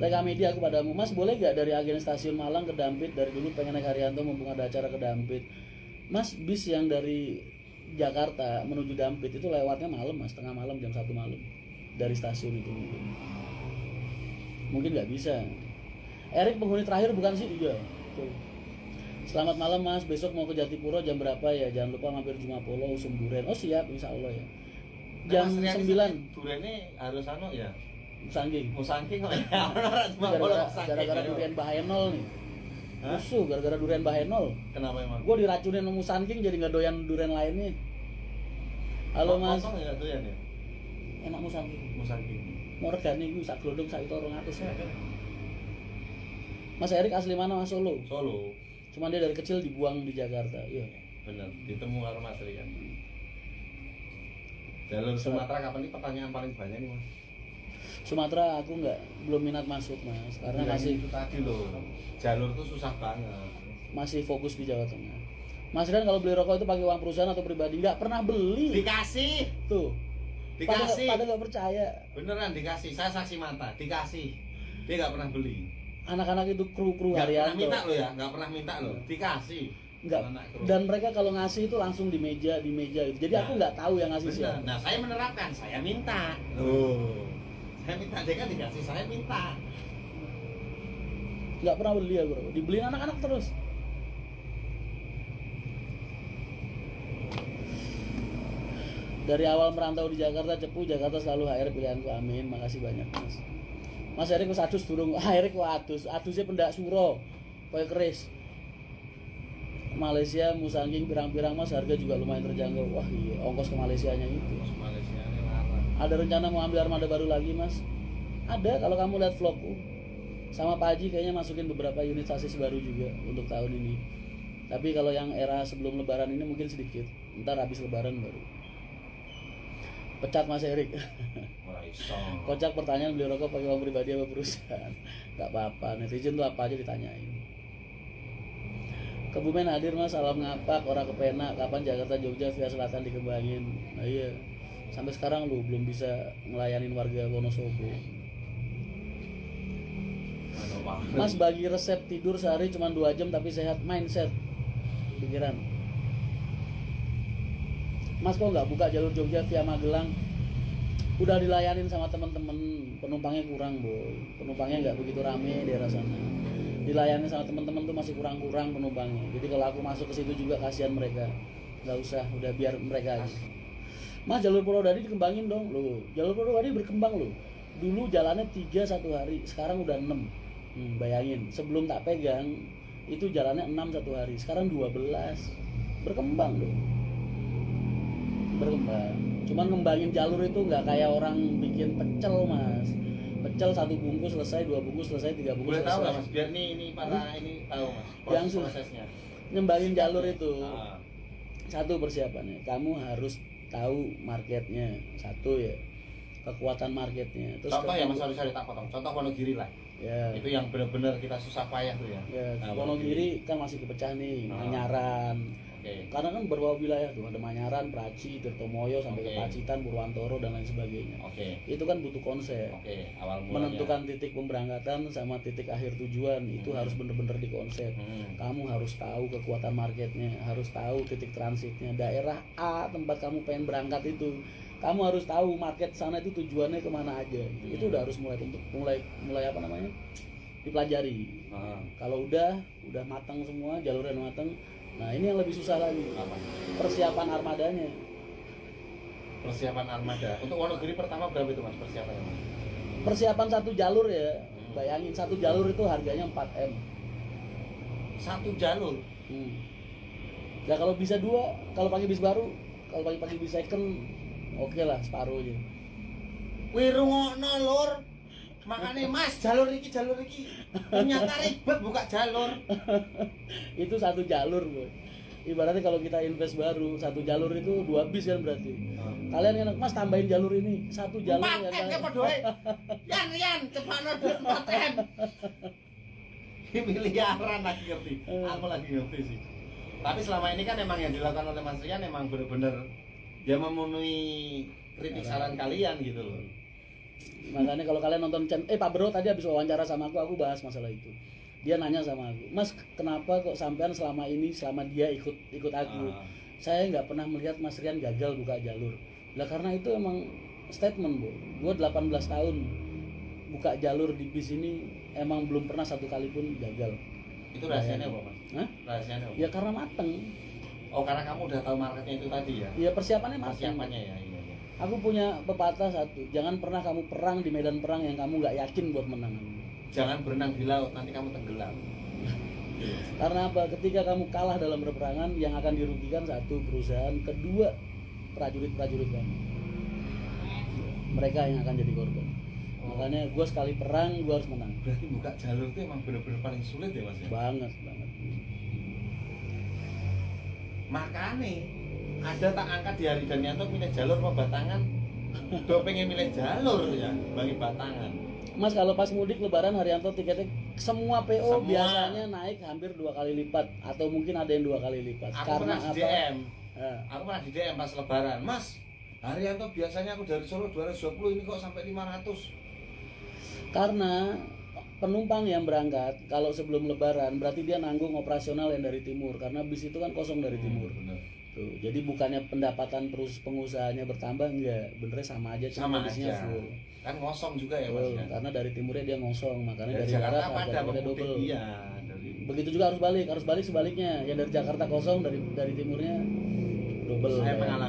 Leka Media aku padamu, Mas boleh gak dari agen stasiun Malang ke Dampit? Dari dulu pengen naik Haryanto mumpung ada acara ke Dampit. Mas, bis yang dari Jakarta menuju Dampit itu lewatnya malam Mas, tengah malam jam 1 malam dari stasiun itu mungkin nggak bisa. Erik penghuni terakhir bukan sih? Iya. Tuh. Selamat malam Mas, besok mau ke Jatipuro jam berapa ya? Jangan lupa mampir Jumapolo usum duren. Oh siap, insya Allah ya. Jam 9. Durennya harus ya. Musangking kok ya. Gara-gara durian Bahenol nih. Musuh gara-gara durian Bahenol. Kenapa emang? Gue diracunin sama Musangking jadi nggak doyan durian lainnya. Halo Mas. Kosong ya doyan ya? Enak Musangking. Musangking. Mau regane gue sak glodong sak itu 200 ya. Mas Erik asli mana Mas? Solo. Cuman dia dari kecil dibuang di Jakarta. Iya. Bener, ditemu karo Mas Rian. Jalur Sumatera kapan nih pertanyaan paling banyak nih Mas? Sumatera aku belum minat masuk Mas, karena masih itu tadi loh. Jalur tuh susah banget. Masih fokus di Jawa Tengah. Mas Rian kalau beli rokok itu pakai uang perusahaan atau pribadi? Nggak pernah beli. Dikasih. Tuh. Dikasih. Pada nggak percaya. Beneran dikasih. Saya saksi mata. Dikasih. Dia nggak pernah beli. Anak-anak itu kru Haryanto. Nggak pernah minta loh ya. Nggak pernah minta loh. Dikasih. Nggak. Dan mereka kalau ngasih itu langsung di meja itu. Jadi aku nggak tahu yang ngasih siapa. Nah saya menerapkan. Saya minta. Saya minta, dia kan dikasih, saya minta. Nggak pernah beli ya bro. Dibeliin anak-anak terus. Dari awal merantau di Jakarta, cepu Jakarta selalu HR pilihanku, amin. Makasih banyak Mas. Mas Erik wis adus durung. Erik ku adusnya pendak suro. Koyo keris. Malaysia Musangking pirang-pirang Mas, harga juga lumayan terjangkau. Wah iya, ongkos ke Malaysianya itu. Malaysia ini larang. Ada rencana mau ambil armada baru lagi Mas? Ada, kalau kamu lihat vlogku. Sama Pak Haji kayaknya masukin beberapa unit sasis baru juga untuk tahun ini. Tapi kalau yang era sebelum lebaran ini mungkin sedikit. Ntar habis lebaran baru. Pecat Mas Erik. Kocak pertanyaan beli rokok pakai uang pribadi apa perusahaan? Gak apa-apa, netizen tuh apa aja ditanyain. Kebumen hadir Mas, salam ngapak, orang kepenak. Kapan Jakarta Jogja via selatan dikembangin? Nah iya, sampai sekarang lu belum bisa ngelayanin warga Wonosobo. Mas bagi resep tidur sehari cuma 2 jam tapi sehat, mindset, pikiran. Mas kok nggak buka jalur Jogja via Magelang? Udah dilayanin sama temen-temen, penumpangnya kurang boy, penumpangnya nggak begitu rame daerah sana. Dilayani sama temen-temen tuh masih kurang penumpangnya. Jadi kalau aku masuk ke situ juga kasihan mereka. Nggak usah, udah biar mereka aja. Mas jalur Purwodadi dikembangin dong loh. Jalur Purwodadi berkembang loh. Dulu jalannya 3 satu hari, sekarang udah 6. Bayangin, sebelum tak pegang itu jalannya 6 satu hari, sekarang 12. Berkembang loh. Berkembang. Cuman ngembangin jalur itu nggak kayak orang bikin pecel Mas. Pecel 1 bungkus selesai, 2 bungkus selesai, 3 bungkus boleh selesai. Tahu Mas, biar ini para ini tahu Mas. Yang prosesnya. Ngembangin jalur itu. Satu persiapannya, kamu harus tahu marketnya. Satu ya, kekuatan marketnya. Terus contoh ya Mas, sorry tak potong. Contoh Wonogiri lah. Ya. Itu yang benar-benar kita susah payah tuh ya. Ya, Wonogiri kan masih kepecah nih, Manyaran. Karena kan beberapa wilayah tuh ada Manyaran, Praci, Tirtomoyo sampai ke Pacitan, Purwantoro dan lain sebagainya. Itu kan butuh konsep. Awal mulanya. Menentukan titik pemberangkatan sama titik akhir tujuan itu harus bener-bener dikonsep. Kamu harus tahu kekuatan marketnya, harus tahu titik transitnya. Daerah A tempat kamu pengen berangkat itu, kamu harus tahu market sana itu tujuannya kemana aja. Itu udah harus mulai apa namanya? Dipelajari. Kalau udah matang semua, jalurnya matang. Nah ini yang lebih susah lagi. Persiapan armadanya. Persiapan armada. Untuk Wonogiri pertama berapa itu Mas persiapannya Mas? Persiapan 1 jalur ya. Bayangin 1 jalur itu harganya 4M. 1 jalur. Ya kalau bisa 2, kalau pakai bis baru, kalau pakai bis second, oke lah separuh aja. Wirungokno lur. Makanya Mas, jalur iki ternyata ribet buka jalur. Itu 1 jalur boy. Ibaratnya kalau kita invest baru 1 jalur itu 2 bis kan berarti. Kalian enak Mas tambahin jalur ini 1 jalur 4M ya padha. Yan cepatno 4M. Ini miliaran lagi ngerti. Aku lagi ngerti sih. Tapi selama ini kan emang yang dilakukan oleh Mas Rian emang bener-bener ya memenuhi kritik saran kalian gitu loh. Makanya kalau kalian nonton Pak Bro tadi habis wawancara sama aku bahas masalah itu. Dia nanya sama aku, Mas, kenapa kok sampean selama dia ikut aku, saya nggak pernah melihat Mas Rian gagal buka jalur. Lah karena itu emang statement, Bu. Gue 18 tahun buka jalur di bis ini emang belum pernah satu kali pun gagal. Itu rahasianya apa, Mas? Hah? Rahasianya apa? Ya karena mateng. Oh, karena kamu udah tahu marketnya itu tadi ya? Iya, persiapannya mateng. Persiapannya ya, iya. Aku punya pepatah satu, jangan pernah kamu perang di medan perang yang kamu nggak yakin buat menang. Jangan berenang di laut, nanti kamu tenggelam. Karena apa? Ketika kamu kalah dalam peperangan, yang akan dirugikan satu perusahaan, kedua prajurit-prajurit kamu. Mereka yang akan jadi korban. Makanya gue sekali perang, gue harus menang. Berarti buka jalur itu emang benar-benar paling sulit ya, Mas ya? Banget. Makanya ada tak angkat di hari Danianto milih jalur apa Batangan? Do pengen milih jalur ya, bagi Batangan. Mas, kalau pas mudik Lebaran Haryanto tiketnya semua PO Semua. biasanya naik hampir 2 kali lipat atau mungkin ada yang 2 kali lipat. Aku Karena pernah di DM. Ya. Aku pernah di DM pas Lebaran, Mas. Haryanto biasanya aku dari Solo 220, ini kok sampai 500. Karena penumpang yang berangkat kalau sebelum Lebaran berarti dia nanggung operasional yang dari timur karena bis itu kan kosong dari timur. Bener. Tuh, jadi bukannya pendapatan pengusahanya bertambah, enggak, benernya sama aja, cuma Sama bisnya aja. full. Kan ngosong juga ya, Mas. Betul, Ya? karena dari timurnya dia ngosong, makanya Dari dari Jakarta barat pada harganya pemudik, double. iya, dari Begitu juga harus balik sebaliknya, yang dari Jakarta kosong, dari timurnya double. saya kan. mengalami